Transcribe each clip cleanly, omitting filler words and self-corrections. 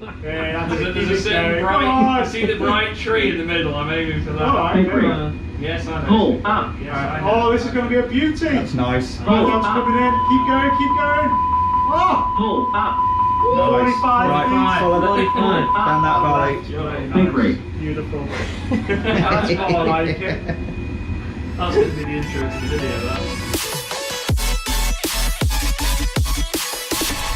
Yeah, there's a certain bright, I see the bright tree in the middle, I'm aiming for that. Alright, yes, I know. Pull up. Yes, I know. oh, this is going to be a beauty. That's nice. Roadhouse coming in. Keep going, keep going. Oh! Pull up. Nice. 45 Right, follow that. 45. Down that valley. Big rig. Beautiful. That's what I like it. That's going to be the intro to the video, that.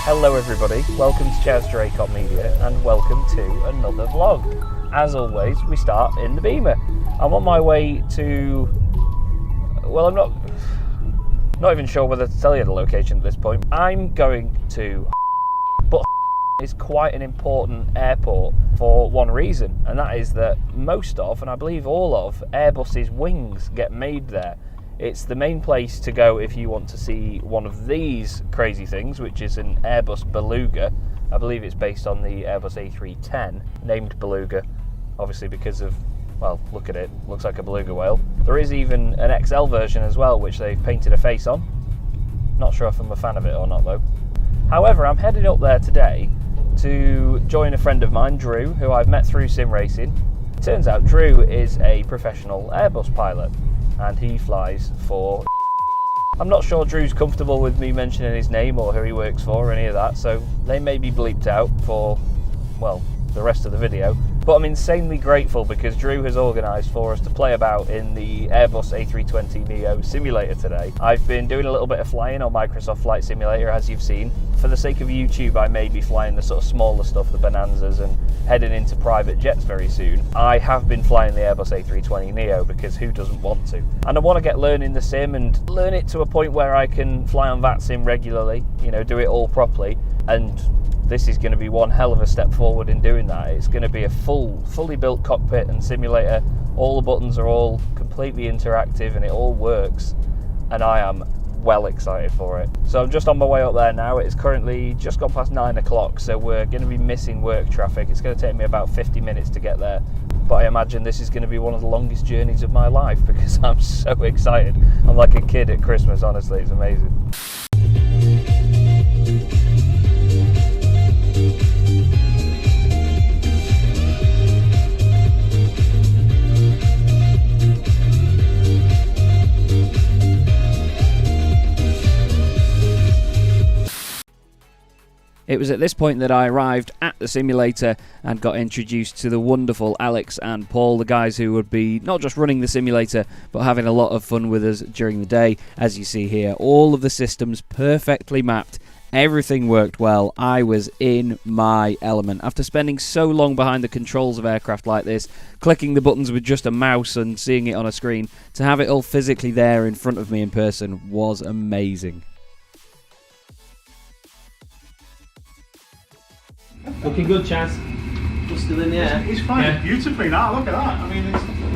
Hello everybody, welcome to Takeoff Media and welcome to another vlog. As always, we start in the Beamer. I'm on my way to, well, I'm not even sure whether to tell you the location at this point. I'm going to, but it's quite an important airport for one reason, and that is that most of, and I believe all of, Airbus's wings get made there. It's the main place to go if you want to see one of these crazy things, which is an Airbus Beluga. I believe it's based on the Airbus A310, named Beluga, obviously because of, well, look at it, looks like a beluga whale. There is even an XL version as well, which they've painted a face on. Not sure if I'm a fan of it or not though. However, I'm headed up there today to join a friend of mine, Drew, who I've met through sim racing. Turns out Drew is a professional Airbus pilot, and he flies for. I'm not sure Drew's comfortable with me mentioning his name or who he works for or any of that, so they may be bleeped out for, well, the rest of the video. But I'm insanely grateful because Drew has organised for us to play about in the Airbus A320neo simulator today. I've been doing a little bit of flying on Microsoft Flight Simulator, as you've seen. For the sake of YouTube, I may be flying the sort of smaller stuff, the Bonanzas, and heading into private jets very soon. I have been flying the Airbus A320neo because who doesn't want to? And I want to get learning the sim and learn it to a point where I can fly on that sim regularly, you know, do it all properly. And this is going to be one hell of a step forward in doing that. It's going to be a fully built cockpit and simulator. All the buttons are all completely interactive and it all works. And I am well excited for it. So I'm just on my way up there now. It's currently just gone past 9 o'clock, so we're going to be missing work traffic. It's going to take me about 50 minutes to get there. But I imagine this is going to be one of the longest journeys of my life because I'm so excited. I'm like a kid at Christmas, honestly. It's amazing. It was at this point that I arrived at the simulator and got introduced to the wonderful Alex and Paul, the guys who would be not just running the simulator, but having a lot of fun with us during the day. As you see here, all of the systems perfectly mapped. Everything worked well. I was in my element. After spending so long behind the controls of aircraft like this, clicking the buttons with just a mouse and seeing it on a screen, to have it all physically there in front of me in person was amazing. Looking good, Chaz. Just still in the air. He's flying beautifully now, look at that. I mean,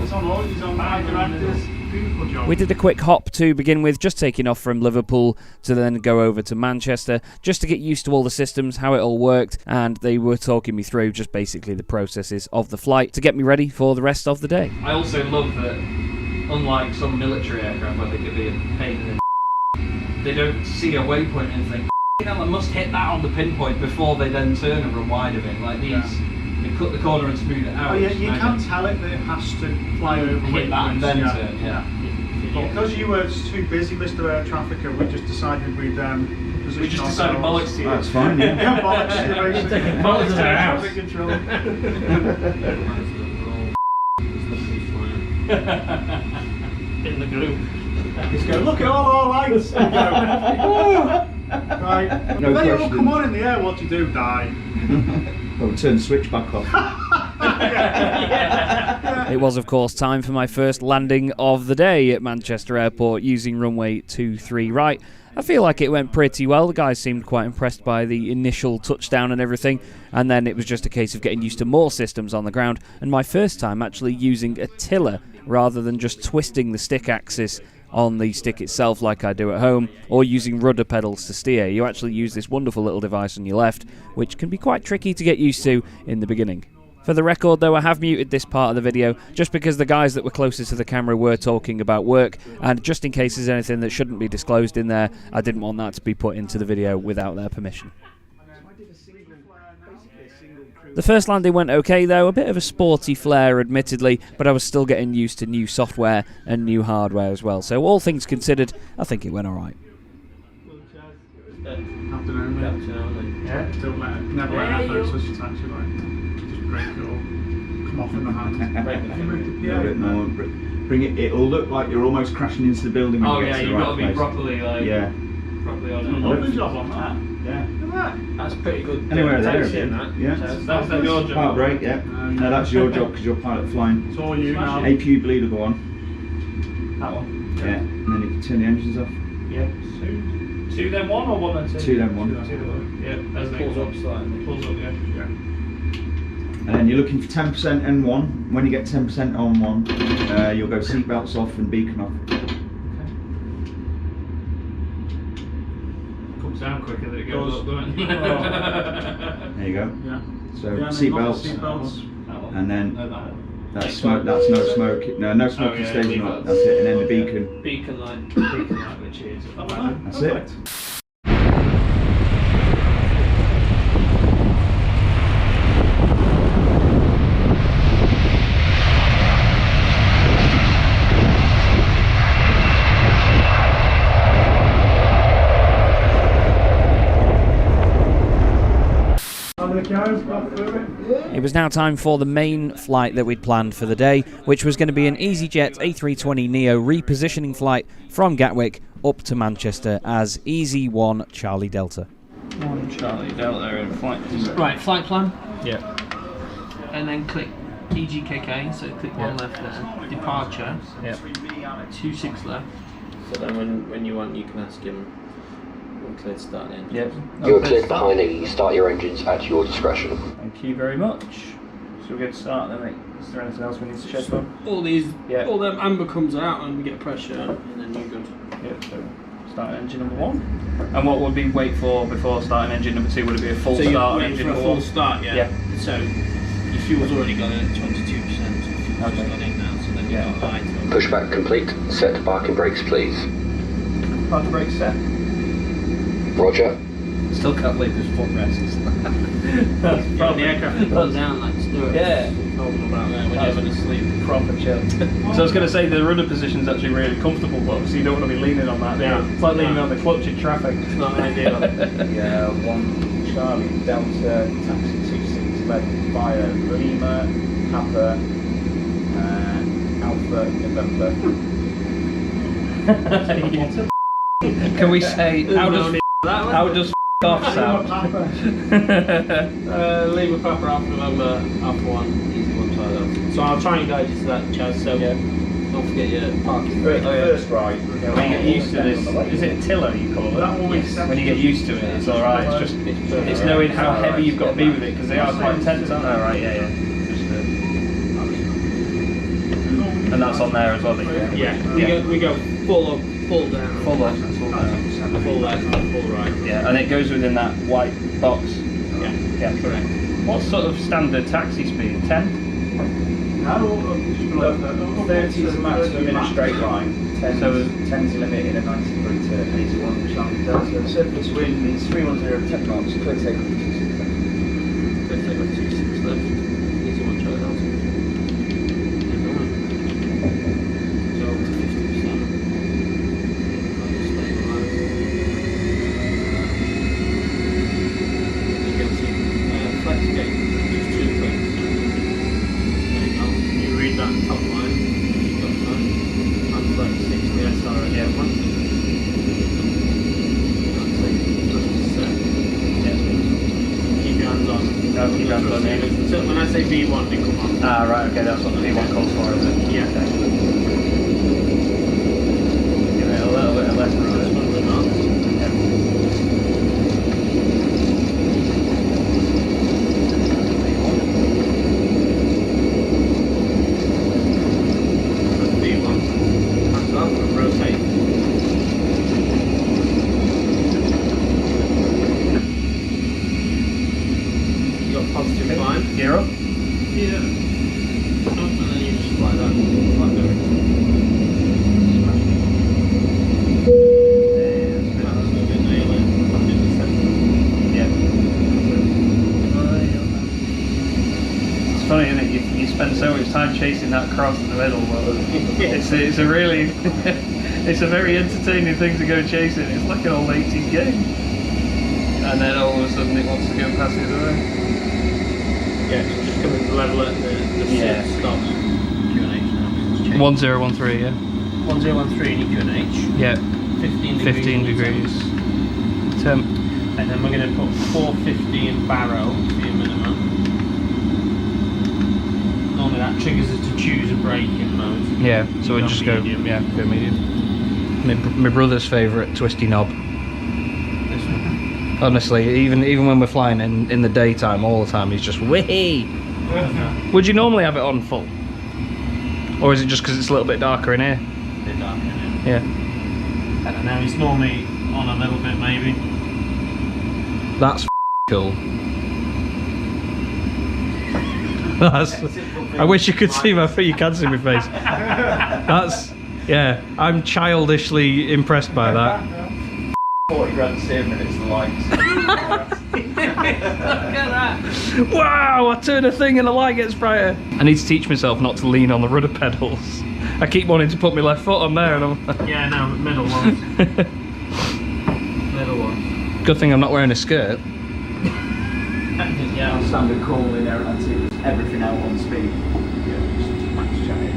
it's on all, he's on my directors. Beautiful job. We did a quick hop to begin with, just taking off from Liverpool to then go over to Manchester, just to get used to all the systems, how it all worked, and they were talking me through just basically the processes of the flight to get me ready for the rest of the day. I also love that, unlike some military aircraft where they could be a pain in the they don't see a waypoint and think, you know, I must hit that on the pinpoint before they then turn and run wide of it. Like these, they cut the corner and smooth it out. Oh, yeah, you can't tell it that it has to fly over hit that and then turn, But because you were too busy, Mr. Air Trafficker, we just decided we'd position we just decided bollocks to you. That's fine, yeah. Yeah, bollocks to you, basically. Bollocks to our house. Traffic control. In the group. Just go, look at all our lights. And go, right. No They all question. come on in the air, what do you do? Die. Oh, turn the switch back off. It was, of course, time for my first landing of the day at Manchester Airport using runway 23 right. I feel like it went pretty well. The guys seemed quite impressed by the initial touchdown and everything, and then it was just a case of getting used to more systems on the ground, and my first time actually using a tiller rather than just twisting the stick axis on the stick itself like I do at home, or using rudder pedals to steer. You actually use this wonderful little device on your left, which can be quite tricky to get used to in the beginning. For the record though, I have muted this part of the video just because the guys that were closest to the camera were talking about work, and just in case there's anything that shouldn't be disclosed in there, I didn't want that to be put into the video without their permission. I did a single The first landing went okay though, a bit of a sporty flare admittedly, but I was still getting used to new software and new hardware as well. So all things considered, I think it went alright. Afternoon, mate. Yeah, don't let it, never let that first switch taxi, like, just break it all, come off in the hand. A little bit more. Bring it. It'll look like you're almost crashing into the building. When Oh you get yeah, to the you've right got to be place. properly like properly on it. Lovely job on that. Yeah. Look at That's pretty good. Anywhere there. Taxi in that. Yeah. That's your job. Part break. Yeah. No, that's your job because you're pilot flying. It's all you now. APU bleed will go on. That one. Yeah. And then you can turn the engines off. Yeah. Two then one or one then two? Two then one. Two then one. Yeah. That's Pulls up slightly. Pulls up. Yeah. And then you're looking for 10% N1. When you get 10% on one, you'll go seatbelts off and beacon off. Comes down quicker than it goes up, doesn't it? There you go. Yeah. So Yeah, and then seatbelts, seatbelts. That one. and then No, that one. that's smoke. That's no smoke. No smoking yeah, station. leave Up. it. That's it. And then the beacon. Beacon light. Beacon light, which is. That's it. It was now time for the main flight that we'd planned for the day, which was going to be an EasyJet A320neo repositioning flight from Gatwick up to Manchester as Easy 1 Charlie Delta. 1 Charlie Delta in flight. Right, flight plan. Yeah. And then click EGKK, so click one left there. Departure. Yeah. 26 left. So then when you want, you can ask him when clear to start the engine. Yep. You are cleared behind E. Start your engines at your discretion. Thank you very much. So we'll get to start then, mate. Is there anything else we need to check on? All these, Yeah. all them amber comes out and we get pressure and then you're good. Yeah, so start engine number 1. And what would we wait for before starting engine number 2? Would it be a full So start you're of waiting engine for a number full 1? start, yeah? Yeah. So your fuel's already gone in at 22%, so your fuel's Okay. gone in now, so then you've Yeah. got light on. Pushback complete. Set parking brakes, please. Parking brake set. Roger. Still can't believe there's footrests. That's Yeah, the probably aircraft will come down like stirrups. Yeah. Told them about that when you're having a sleep. proper chill. So I was going to say the rudder position's actually really comfortable, but obviously you don't want to be leaning on that. Yeah. It's like leaning on the clutch in traffic. It's not ideal. Yeah, 1 Charlie Delta taxi 26 led via Lima, Papa, Alpha, November. Can we say how does off sound? Lima Papa Alpha November Alpha 1 Easy 1 Charlie. So I'll try and guide you to that, Chaz. So don't forget your parking brake. First ride. When you get used to this, is it tiller you call it? When you get used to it, it's alright. It's just it's knowing how heavy you've got to be with it because they are quite intense, aren't they? Oh, right, yeah. And that's on there as well. Yeah. We go full up, full down. Full left, full down. Full left, full right. Yeah, and it goes within that white box. Yeah. Yeah, Correct. what sort of standard taxi speed? 10? 30 is the maximum in a straight line. 10 So- 10's the limit in a 90 degree turn. 81 Charlie Delta. Surface wind is 310 10 knots. Clear takeoff 26 left. Let's take like 26 left. Easy 1 Charlie Delta. So 50%. You can see flex gate, just 2 flex. There you go. You read that top line. You've got that. And flex 60 SR at that one. Keep your hands on. No, keep your hands on, yeah. So when I say V1, they come on. Ah, right, okay, that's what the V1 calls for, is it? Yeah. Okay. Give it a little bit of less room. V1. Hands up and rotate. You got positive climb. Gear up. Yeah. And then you just fly that. Fly there. That's moving nail in. 100%. Yeah. funny, isn't it? You spend so much time chasing that cross in the middle. Well, it's a really, it's a very entertaining thing to go chasing. It's like an old 80s game. And then all of a sudden it wants to go past the other way. Yeah, it's just coming to level at the Yeah. stops. QNH now. 1013, yeah. 1013 EQNH. Yeah. 15 degrees. Temp. And then we're going to put 450 in barrow for your minimum. Normally that triggers us to choose a braking mode. Yeah, so we Go just medium. go medium. My brother's favourite twisty knob. This one. Honestly, even when we're flying in the daytime, all the time, he's just wee. Would you normally have it on full? Or is it just because it's a little bit darker in here? A bit dark, isn't it? Yeah. I don't know, it's normally on a little bit maybe. That's cool. That's. I wish you could see my face. You can't see my face. That's. Yeah, I'm childishly impressed by that. 40 grand steering minutes the lights. Look at that! Wow! I turn a thing and the light gets brighter. I need to teach myself not to lean on the rudder pedals. I keep wanting to put my left foot on there, and I'm. Yeah, no, middle ones. Middle ones. Good thing I'm not wearing a skirt. Yeah, Standard call in there and see everything out on speed. Yeah, just max chatting.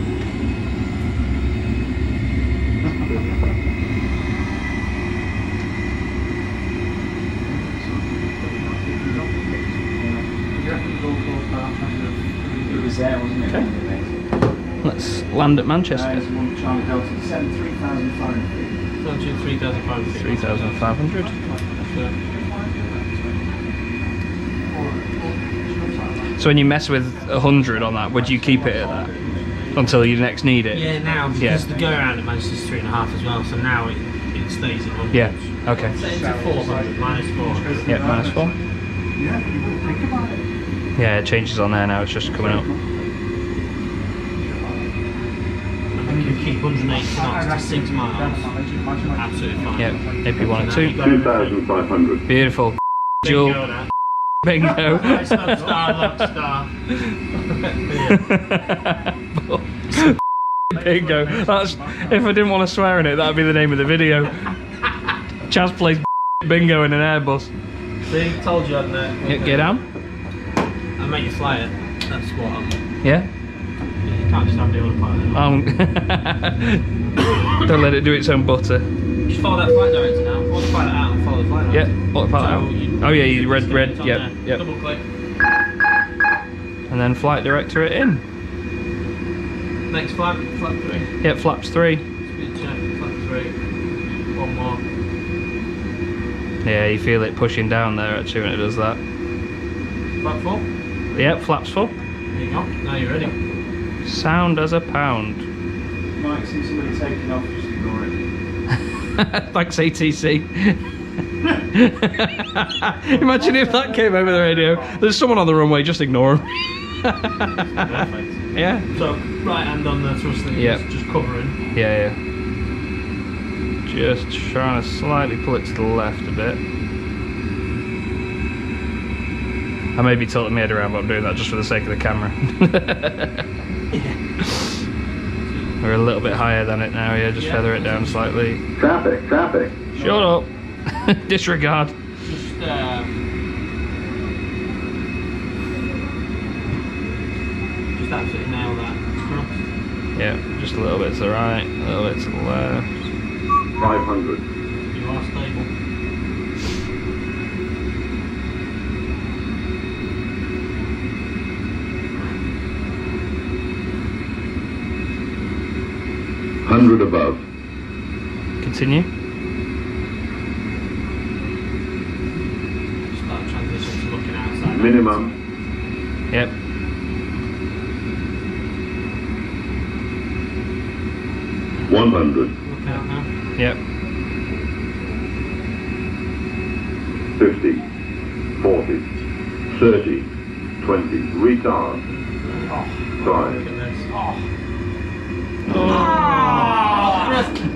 It was there, wasn't it? Okay. Let's land at Manchester. There's one Charlie Delta descend 3,500. don't do 3,500. 3,500. So when you mess with 100 on that, would you keep it at that until you next need it? Yeah, now because Yeah. the go around at Manchester's 3.5 as well, so now it stays at 100. Yeah. Okay. Set it to 400 minus 4. Yeah, minus 4. Yeah, you wouldn't think about it. Yeah, it changes on there now. It's just coming up. And we can keep 180 knots to 6 miles. Absolutely fine. Yeah, AP1 and 2. 2,500. Beautiful. Bingo, Jewel. that. Bingo. Nice one, star, lock star. Bingo. That's, if I didn't want to swear in it, that'd be the name of the video. Chaz plays bingo in an Airbus. See, told you, hadn't I? Yeah, get down. I'll make you fly it. That's what I'm. Yeah. You can't just have the autopilot. Don't let it do its own butter. Just follow that flight director now. Autopilot out and follow the flight director. Yeah, autopilot out. Oh yeah, you red, It's on yep, there. yep. Double click. And then flight director it in. Next flight, flap 3. Yep, flaps 3. Speed check, flap 3. One more. Yeah, you feel it pushing down there actually when it does that. Flap 4. Yep, flaps full. There you go. Now you're ready. Sound as a pound. You might see somebody taking off, just ignore it. Thanks ATC. Imagine if that came over the radio. There's someone on the runway, just ignore him. Perfect. Yeah. So, right hand on the thrust thing, Yep. just covering. Yeah. Just trying to slightly pull it to the left a bit. I may be tilting my head around, but I'm doing that just for the sake of the camera. We're a little bit higher than it now, yeah, just feather it down slightly. Traffic, traffic. Shut up! Disregard. Just, just absolutely nail that cross. Yeah, just a little bit to the right, a little bit to the left. 500. You are stable. Hundred above. Continue. Start transition to looking outside. Minimum. Yep. $100. Look out now. Yep. 50. 40. 30. 20. Retard. 5. Look at this. Oh.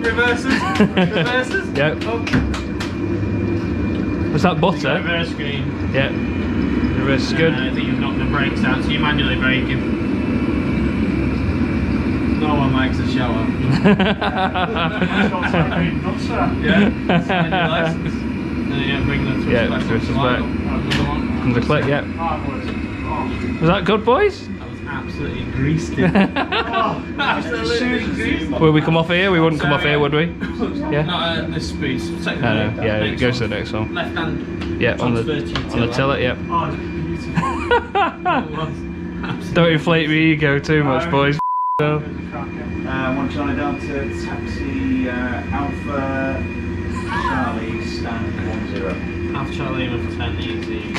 Reverses. Reverses. Yep. Oh. Was that butter? Reverse screen. Yep. reverse is good. I think you've knocked the brakes out, so you're manually braking. No one likes a shower. Yeah, sign your license. And then you bring the thrust Yeah, back thrust up to is light. back. Another one. Comes the click, yeah. Was that good, boys? That was absolutely greased in. Absolutely greased. Will we come off here? We wouldn't come off here, would we? Yeah. Not at this speed. Second No, one. no. Yeah, it Next goes to one. the next one. Left hand. Yeah, on the tiller, yeah. Don't inflate my ego too much, boys. One Charlie Delta, taxi Alpha Charlie stand 10. Half Charlie with 10 easy.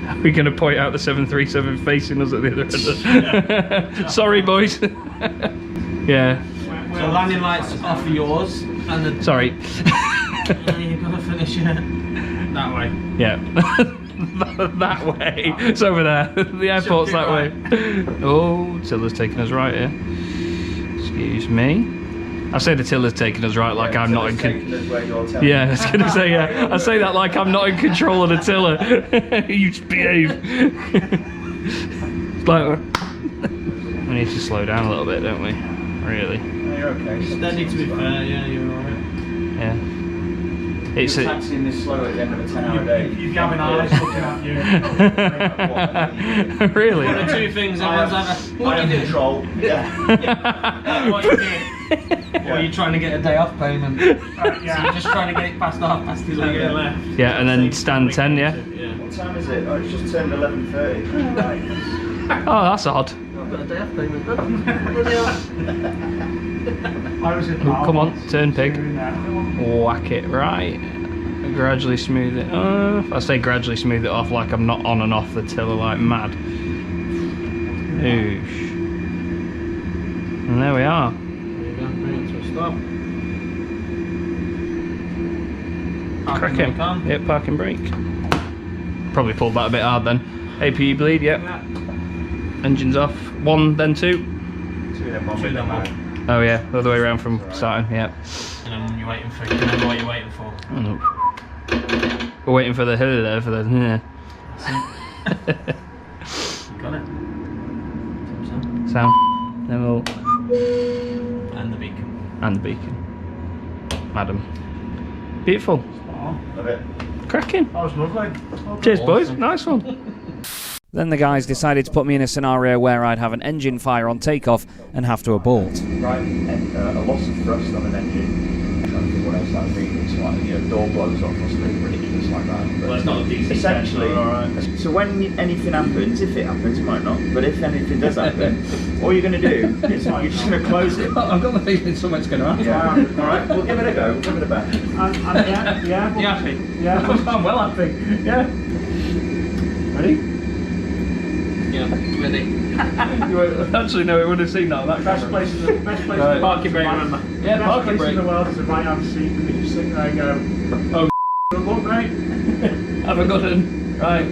Are we going to point out the 737 facing us at the other end? Sorry, boys. Yeah. So landing lights off yours, and then Sorry. you've got to finish it that way. Yeah. That way. It's over there. The airport's that way. Oh, tiller's taking us right here. Excuse me. I say the tiller's taking us right like I'm not in control. Yeah, I was going to say, yeah. I say that like I'm not in control of the tiller. You just behave. It's like, we need to slow down a little bit, don't we? Really. No, you're okay. Steady to be fair, yeah, you're alright. Yeah. It's You're a... taxiing this slow at the end of a 10-hour day. You're gabbing eyes looking at you. Really? One of two things, everyone's either, what I are have you doing? control. Yeah. What are you doing? Or are you trying to get a day off payment? So you're just trying to get it past 11:30 left. Yeah, and then stand 10, yeah? Yeah. What time is it? Oh, it's just turned 11:30. Oh, that's odd. I've got a day off payment. Oh, come on, turn pig. Whack it right. Gradually smooth it off. I say gradually smooth it off like I'm not on and off the tiller like mad. Oosh. And there we are. There you go, bring it to a stop. Cracking. Yep, parking brake. Probably pulled that a bit hard then. APU bleed, yep. Engine's off. 1, then 2. 2 then 1. 2 then 1. Oh yeah, the other way around from starting, yep. And then you're waiting for, you remember what you're waiting for. Oh. We're waiting for the hill there, for the... You got it. Sound. Then we'll... And the beacon. And the beacon. Madam. Beautiful. Love it. Cracking. That was lovely. Cheers, boys. Nice one. Then the guys decided to put me in a scenario where I'd have an engine fire on takeoff and have to abort. Right, and a loss of thrust on an engine. I don't think what else that would be. It's like, you know, door blows off or something ridiculous like that. But Well, it's not a DC. essentially, so when anything happens, if it happens, it might not, but if anything does happen, all you're going to do is you're just going to close it. I've got the feeling something's going to happen. Yeah, alright, we'll give it a go, we'll give it a bet. Yeah. You happy? Yeah, I'm well happy. Yeah. Ready? Yeah, ready. Actually, no, it would have seen that. Best place in the Right. Parking brake, remember? Yeah, best parking place brake. in the world is a right hand seat, and you just sit there and go, oh, look, mate. Have a good one. Right.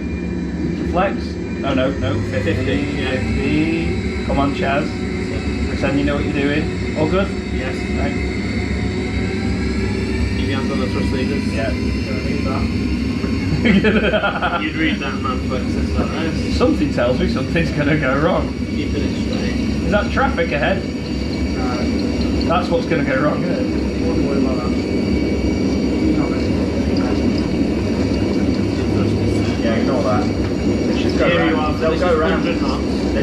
Flex. Oh, no. 50. 50. Come on, Chaz. Pretend you know what you're doing. All good? Yes. Right. Keep your hands on the thrust levers. Yeah. Read that. You'd read that, man, but it says that, right? Something tells me something's going to go wrong. Keeping it straight. Is that traffic ahead? That's what's going to go wrong, isn't it? Wouldn't worry about that. Yeah, ignore that. It should go Here you are. around. They'll go around. They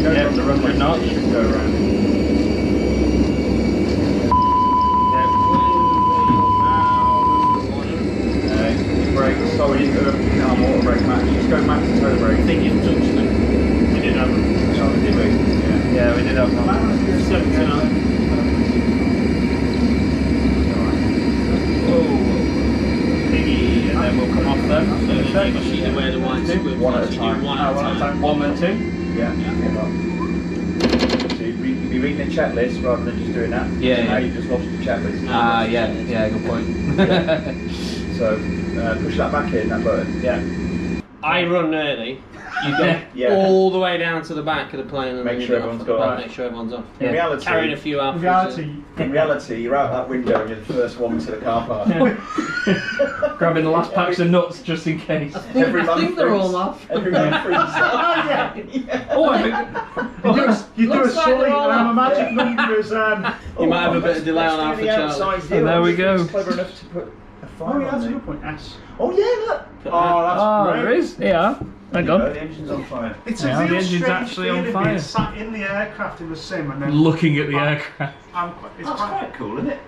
don't Yeah, run the runway. 100 knots. It should go around. Brake. Sorry, you didn't go water brake max. Just go max and toe brake. I think you've touched it. We did have them. Oh, did we? Yeah, we did have one. 79. Piggy, and then we'll come off then. So you see the way the whites One at a time. One at a time. 1 and 2. Yeah. So you'd be reading the checklist rather than just doing that. Yeah, Now yeah. you just lost your checklist. Yeah, good point. So push that back in, that button. Yeah. I run early. You go Yeah. all the way down to the back of the plane and Make then you sure get off everyone's the got plane, off. make sure everyone's off. In reality, Carrying a few In outfits. reality, you're out that window and you're the first one to the car park. Grabbing the last packs of nuts just in case. I think they're all off. Every man freaks out. Oh, I think. you do a Looks like silly they're all a off. magic number is You might have a bit of delay on Alpha Charlie. And there we go. Clever enough to put a fire Oh yeah, that's a on good point. S. Oh yeah, look. Oh, that's Oh, great. there is. Yeah. Hang on. The engine's on fire. It's Yeah, a real the engine's strange actually on feeling fire. being sat in the aircraft in the sim and then Looking at the aircraft. It's That's quite quite cool, isn't it?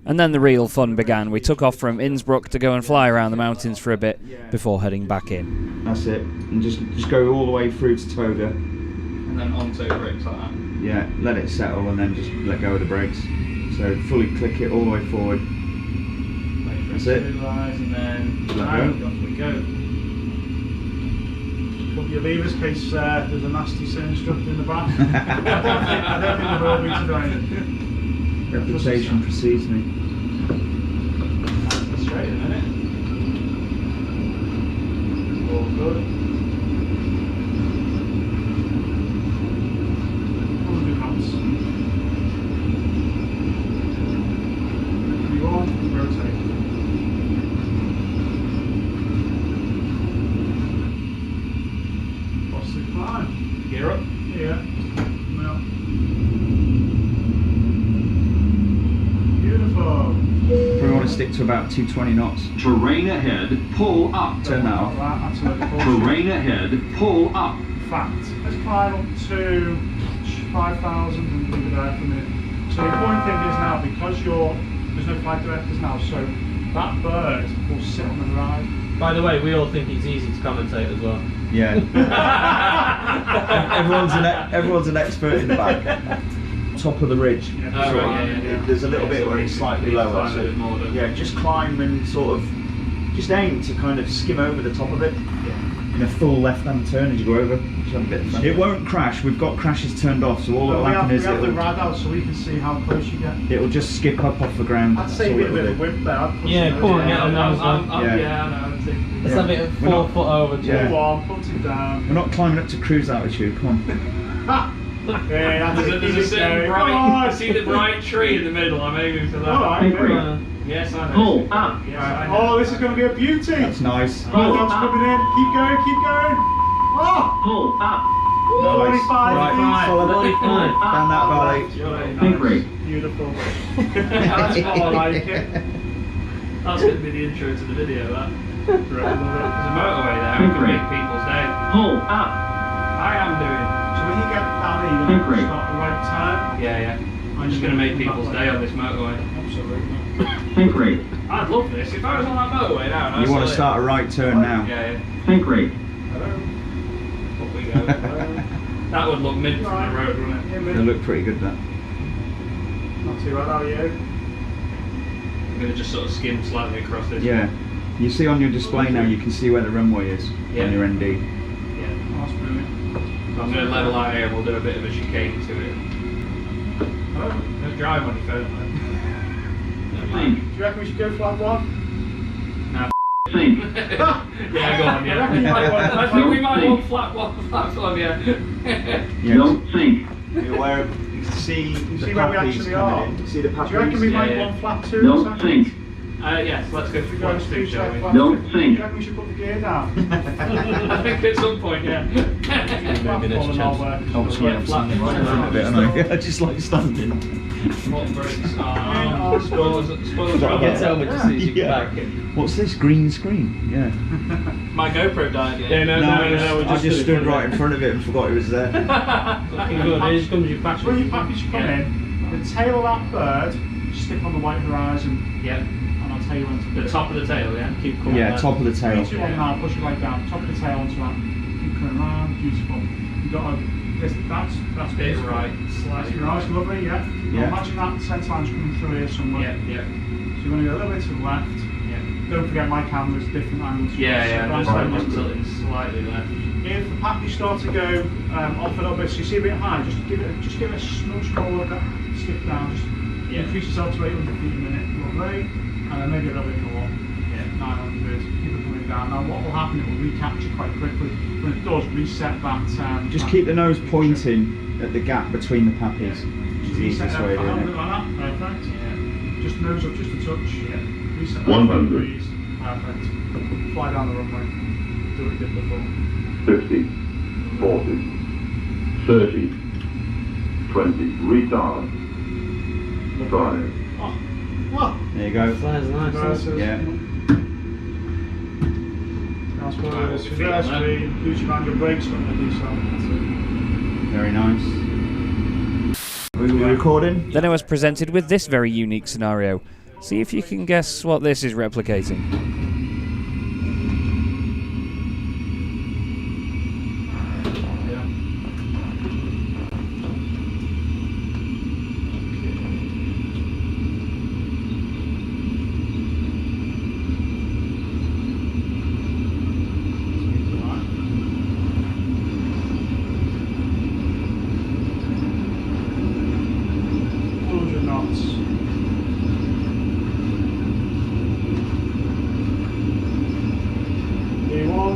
And then the real fun began. We took off from Innsbruck to go and fly around the mountains for a bit before heading back in. That's it. And just go all the way through to Toga. And then onto brakes like that. Yeah, let it settle and then just let go of the brakes. So fully click it all the way forward. That's it. And then Let go. off we go. Put your levers in case there's a nasty sin instructor in the back. I don't think there will be today. Reputation precedes me. Straight in a minute. All good. 100 knots. 3-1, rotate. What's the climb? Gear up. Yeah. Well. Beautiful. Probably want to stick to about 220 knots. Terrain ahead, pull up. Turn that off. Right, absolutely. Terrain ahead, pull up. Fact. Let's climb up to 5,000 and leave it there for a minute. So the important thing is now, because there's no flight directors now, so that bird will sit on the ride. By the way, we all think it's easy to commentate as well. Yeah. everyone's an expert in the back. Top of the ridge. Yeah. Oh, right, yeah. There's a little bit where it's slightly lower. Climb a So bit more, don't you? yeah, just climb and sort of just aim to kind of skim over the top of it in a full left-hand turn as you go over. Just have a bit of fun. It won't crash. We've got crashes turned off, so all But that'll we happen have is the ride out so we can see how close you get. it'll just skip up off the ground. I'd say That's all a bit it'll of do. a whip there. I'd put Yeah, some- come on, get on those Yeah, I know. Let's have it at We're 4 not- foot over. Yeah. Pull on, put it down. We're not climbing up to cruise altitude. Come on. Yeah, that's it. There's a Keep it certain going. bright. Come on. See the bright tree in the middle. I'm aiming for that. Alright, very good. Yes, I know. Pull up. Yes, I know. Oh, this is going to be a beauty. That's nice. Right, that's coming in. Keep going, keep going. Oh! Pull up. Nice. 45 Right, feet. follow that. 45. Down that valley. Think rate. Beautiful. That's I like it. That's going to be the intro to the video, that. There's a motorway there, we can make people's day. Pull up. I am doing. So when you get down here, Think you're going rate. to start the right time. Yeah. I'm just going to make people's day on this motorway. Absolutely. Think rate. I'd love this. If I was on that motorway now, and You want to start a right turn now. Yeah. Think rate. Hello. Up we go. That would look mint from the road, wouldn't it? Yeah, It'll man. look pretty good, that. Not too bad, how are you? I'm going to just sort of skim slightly across this. Yeah. You see on your display now, you can see where the runway is Yeah. on your ND. Yeah. Oh, that's brilliant. So I'm going to level out here and we'll do a bit of a chicane to it. Hello. Don't drive on your phone, Think. Do you reckon we should go flat one? Think. Yeah, go on, yeah. I reckon you might want- I think we might want flat one, yeah. Yeah. Don't think. You're aware of, you can see the see where we poppies actually coming are? in. You see the Do you reckon we poppies? might yeah. want flat two? Don't think. Yes, let's go for Should we go flat two, shall we? flat Don't two? think. Do you reckon we should put the gear down? I think at some point, yeah. Flat one and all work. Oh, sorry, I'm flat standing one. right a bit, aren't I? I just like standing. What brakes are spoilers Get so much as soon as you get Yeah. back. What's this green screen? Yeah. My GoPro died, Yeah, no, I just stood right in front of it and forgot it was there. Looking good. Here just comes your So package. when your package come in, the tail of that bird, stick on the white horizon, Yeah. and I'll tell you when to The top of the tail, yeah? Keep coming. Yeah, back. top of the tail. 3, 2, 1 now, push it right down, top of the tail onto that. Keep coming around, beautiful. You've got that's Bit beautiful. right, That's slightly nice, right. lovely, yeah. Yeah. Imagine that centre line's coming through here somewhere. Yeah. So you're going to go a little bit to the left. Yeah. Don't forget my camera's different angles. Yeah, So just that's tilting slightly left. If the package starts to go off a little bit, so you see a bit high, just give it a small more look, stick down, just Yeah. increase yourself to 800 feet a minute, lovely, and then maybe a little bit more, Yeah. 900, keep it coming down. Now what will happen, it will recapture quite quickly. When it does, reset that. Just that keep the nose pointing at the gap between the pappies. Just It's the reset easiest that way of a little doing bit it. like that. Perfect. Yeah. Just nose up, just a touch. Yeah. Reset that 100. degrees. Perfect. Fly down the runway. Do what you did before. 50, 40, 30, 20, retard, 5. Oh, oh. There you go. Flies nice. Reverses. Yeah. That's what Right, it is. what we feel Reverse on that? speed, use your manual brakes when you do so. Very nice. Are we recording? Then I was presented with this very unique scenario. See if you can guess what this is replicating.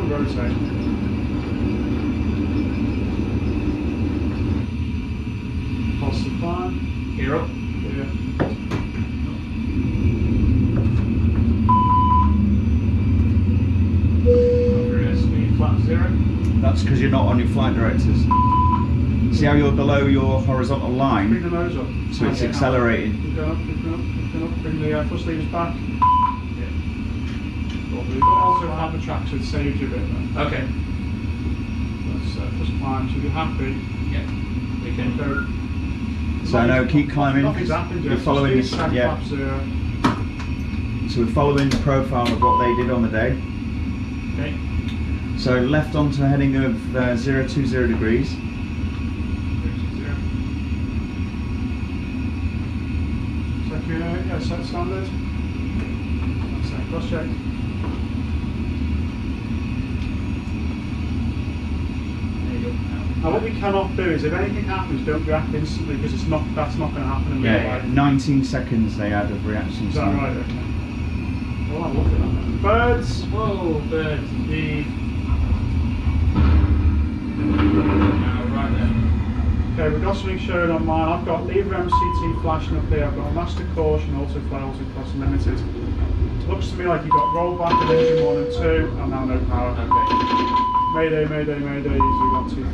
Rotate. Positive climb. Gear up. Yeah. Reverse speed, flat 0. That's because you're not on your flight directors. See how you're below your horizontal Bring line? the nose up. So it's Okay. accelerating. Keep going up, keep going up, keep going up. Bring the thrust levers back. Yeah. Lovely. But also have the track, so it saves you a bit there. Okay. Let's just climb, so if you're happy, Yeah. We can go. So no, keep climbing. Nothing's happened You're yet. following Just this. set Yeah. flap 0. So we're following the profile of what they did on the day. Okay. So left onto a heading of 020 degrees. 0. Set standard. Set cross check. There you go. Now what we cannot do is if anything happens, don't react instantly because it's not. That's not going to happen in real Yeah, life. 19 seconds they had of reaction Is that time. right? Okay. Well, I'm looking at that. Birds. Whoa, birds indeed. Now, right then. Okay, we've got something showing on mine. I've got lever MCT flashing up here. I've got a master caution, autofly, autocross limited. It looks to me like you've got rollback on engine 1 and 2, and now no power. Okay. Mayday, mayday, mayday. Easy 1, 2, 3.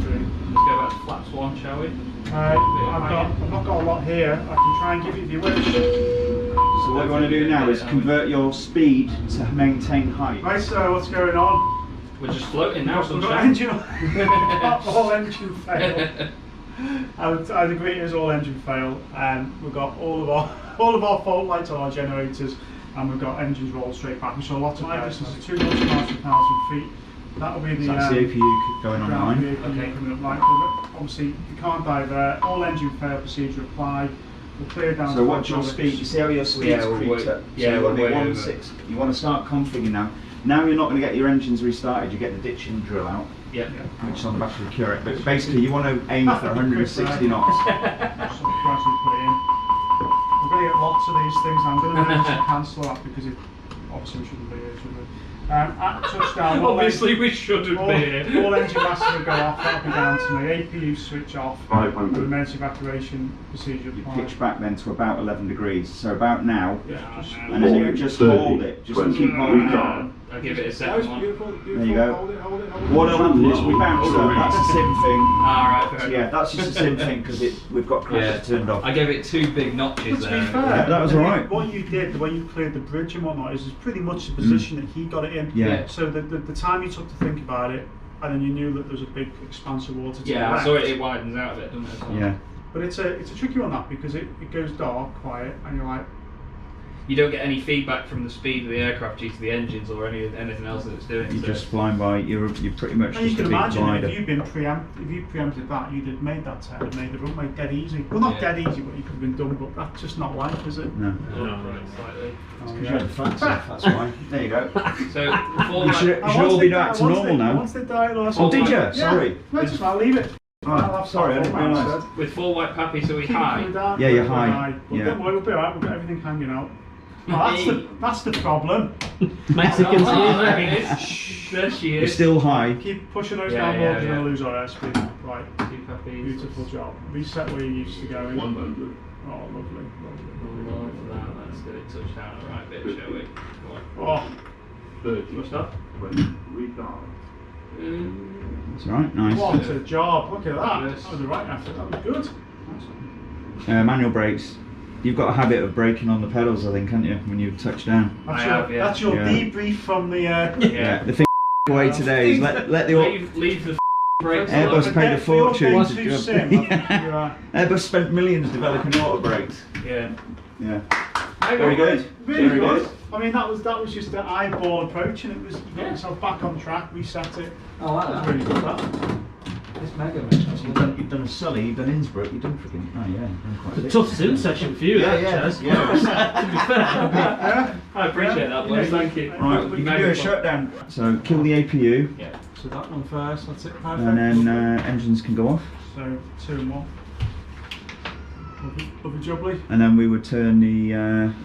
Let's go back to flaps 1, shall we? I've not got a lot here. I can try and give you if you wish. So what you want to do now is convert your speed to maintain height. Right, so what's going on? We're just floating now, We've got sunshine. engine, all engine fail. I'd agree it is all engine fail. We've got all of our fault lights on our generators, and we've got engines rolled straight back. We saw lots of distance of 2 miles per 1,000 feet. That'll be the. So that's the APU going on ground line. vehicle Okay. coming up right. Obviously, you can't divert. All engine fail procedure applied. We'll clear down. So to what's your hydraulics. speed? You see how your speed's Yeah, we're creeped way- up? yeah, So you want we're to way be over. 1.6. You want to start configuring now. Now you're not going to get your engines restarted. You get the ditching drill out, Yeah. which is on the back of the Curate. But basically, you want to aim for 160 knots. So gradually put it in. We're going to get lots of these things. I'm going to mention cancel that because it obviously we shouldn't be here, should we? At touchdown, Obviously, we shouldn't be here. all engine masters will go off. That'll be down to me. APU switch off. 500. The emergency evacuation procedure You applied. pitch back then to about 11 degrees. So about now, Yeah, just, and then you just 30, hold it. Just 20, keep holding it. retard. I'll give it a that second was one. beautiful, beautiful. There you go. Hold it, hold it, hold it. What'll happen is we bounce up. That's a sim thing. Alright, fair So enough. yeah, that's just a sim thing because we've got crashes turned off. I gave it 2 big notches But to be there. fair, Yeah, that was alright. What you did, the way you cleared the bridge and whatnot, is pretty much the position that he got it in. Yeah. So the time you took to think about it, and then you knew that there was a big expanse of water to the Yeah, I left. saw it widens out a bit, doesn't it? as well? Yeah. But it's a tricky one that because it goes dark, quiet, and you're like, You don't get any feedback from the speed of the aircraft due to the engines or anything else that it's doing. You're so- just flying by. You're pretty much and you just can a big imagine glider. if you preempted that, you'd have made that turn and made the runway dead easy. Well, not Yeah. dead easy, but you could have been done. But that's just not life, is it? No. Oh, right, slightly. Oh, You had the flaps off, that's why. There you go. So, before You should, And you should once all be they back to once normal they- now. Once they die, Oh, did you? Yeah. Sorry. No, just I'll leave it. Oh, I'll have sorry, I that didn't full realise. answer. with full white pappy, so we Keep it high. coming down, Yeah, you're we're high. But Yeah. don't worry, we'll be alright. We've got everything hanging out. That's the problem. Mexicans There she We're is. still high. Keep pushing those Yeah, down more, yeah, we're going yeah. to lose our airspeed. Right, Keep happy. beautiful job. Reset where you used to go. 100. Oh, lovely. Love that. Let's get it touched down the right bit, shall we? Come on. Oh, 30. what's that? 20. Retard. That's right, nice. What a job. Look at that. Yes. That was the right effort. That was good. Manual brakes. You've got a habit of braking on the pedals, I think, haven't you, when you touch down? That's your Yeah. debrief from the... Yeah. The thing away today is let the Leave the brakes Airbus alone. paid a fortune You're to too do sim. Yeah. Airbus spent millions developing auto brakes. Yeah. Yeah. Very good. Really Very good. good. I mean, that was just the eyeball approach, and it was, you got yourself back on track, reset it. Oh, That was really good, that. It's mega, So mate. you've done a Sully, you've done Innsbruck, you've done freaking... Oh yeah, you've done quite a bit. Tough sim session for you, that, Chaz. yeah. To be fair. I appreciate that, boys. Thank you. Right, you can do a shutdown. So kill the APU, Yeah. So that one first, that's it, perfect. and then engines can go off. So, 2 more. Lovely jubbly. And then we would turn the,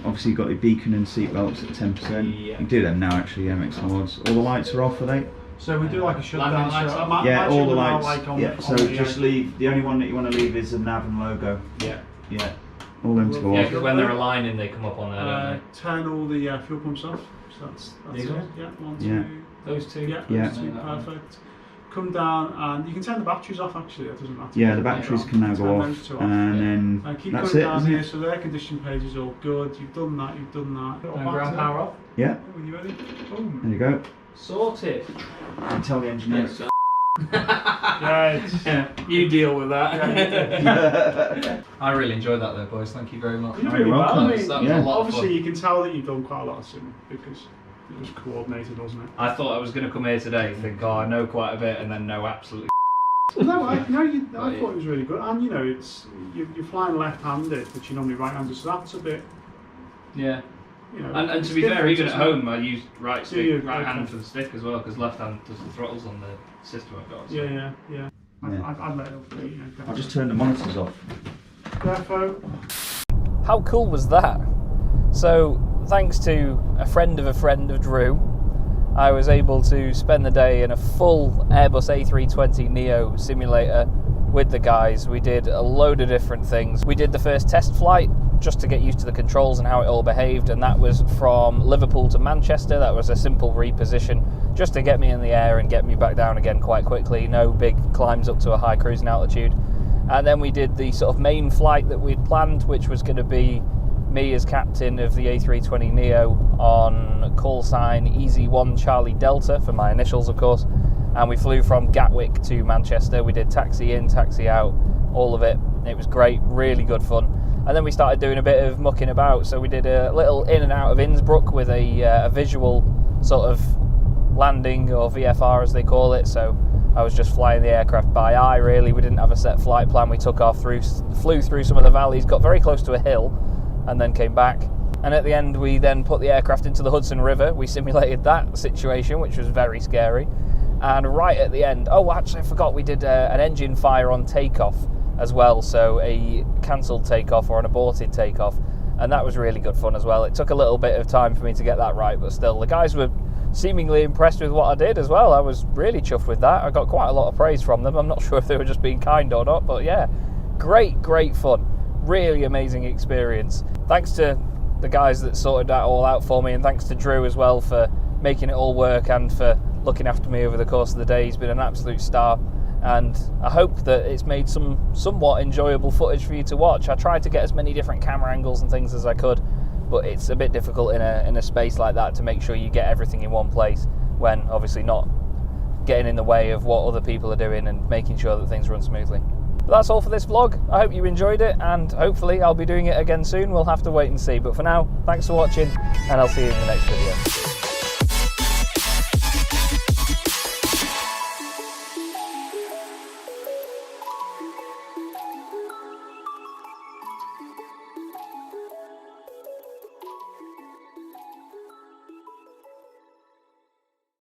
obviously you've got your beacon and seat belts at 10%. Yeah. You can do them now actually, yeah, make some odds. All the lights are off, are they? So we do like a shutdown. lights So off? Yeah, all the now, lights. like on, Yeah, so on the, just leave, the only one that you want to leave is the nav and logo. Yeah. Yeah, all them to go Yeah, off. because when they're aligning, they come up on there, don't turn all the fuel pumps off. So that's These it. ones? Yeah, 1, 2. Yeah. they? Those two? Yeah, Yeah. those 2, perfect. Come down and you can turn the batteries off actually, that doesn't matter. Yeah, the batteries can now go Turn off. those 2 off. And then Keep that's going it, down isn't here, it? so the air conditioning page is all good. You've done that. And Back ground to power off? Yeah, When you're ready. there Boom. you go. Sorted. And tell the engineers. Yeah, You deal with that. yeah. I really enjoyed that though, boys. Thank you very much. You did Oh, really you're well. welcome. I mean, That was Yeah. a lot of obviously fun. you can tell that you've done quite a lot of sim because it was coordinated, wasn't it? I thought I was going to come here today and think, oh, I know quite a bit, and then know absolutely. No, I thought it was really good, and you know, it's you're flying left-handed, which you're normally right-handed, so that's a bit, Yeah. you know. And it's to be fair, different, even at isn't it? home, I used right Do you? stick, right hand Okay. for the stick as well, because left hand does the throttles on the system I've got. So. Yeah. Yeah. I'd let it off, you know. I'll just turn the monitors off. Defo. How cool was that? So, thanks to a friend of Drew, I was able to spend the day in a full Airbus A320neo simulator with the guys. We did a load of different things. We did the first test flight just to get used to the controls and how it all behaved, and that was from Liverpool to Manchester. That was a simple reposition just to get me in the air and get me back down again quite quickly. No big climbs up to a high cruising altitude. And then we did the sort of main flight that we'd planned, which was going to be me as captain of the A320neo on call sign EZ1 Charlie Delta for my initials, of course. And we flew from Gatwick to Manchester. We did taxi in, taxi out, all of it. It was great, really good fun. And then we started doing a bit of mucking about. So we did a little in and out of Innsbruck with a visual sort of landing, or VFR as they call it. So I was just flying the aircraft by eye, really. We didn't have a set flight plan. We took off, flew through some of the valleys, got very close to a hill, and then came back. And at the end, we then put the aircraft into the Hudson River. We simulated that situation, which was very scary. And right at the end, oh, actually, I forgot, we did an engine fire on takeoff as well. So a cancelled takeoff or an aborted takeoff. And that was really good fun as well. It took a little bit of time for me to get that right, but still, the guys were seemingly impressed with what I did as well. I was really chuffed with that. I got quite a lot of praise from them. I'm not sure if they were just being kind or not, but yeah, great fun. Really amazing experience. Thanks to the guys that sorted that all out for me, and thanks to Drew as well for making it all work and for looking after me over the course of the day. He's been an absolute star, and I hope that it's made some somewhat enjoyable footage for you to watch. I tried to get as many different camera angles and things as I could, but it's a bit difficult in a space like that to make sure you get everything in one place, when obviously not getting in the way of what other people are doing and making sure that things run smoothly. But that's all for this vlog. I hope you enjoyed it, and hopefully I'll be doing it again soon. We'll have to wait and see. But for now, thanks for watching, and I'll see you in the next video.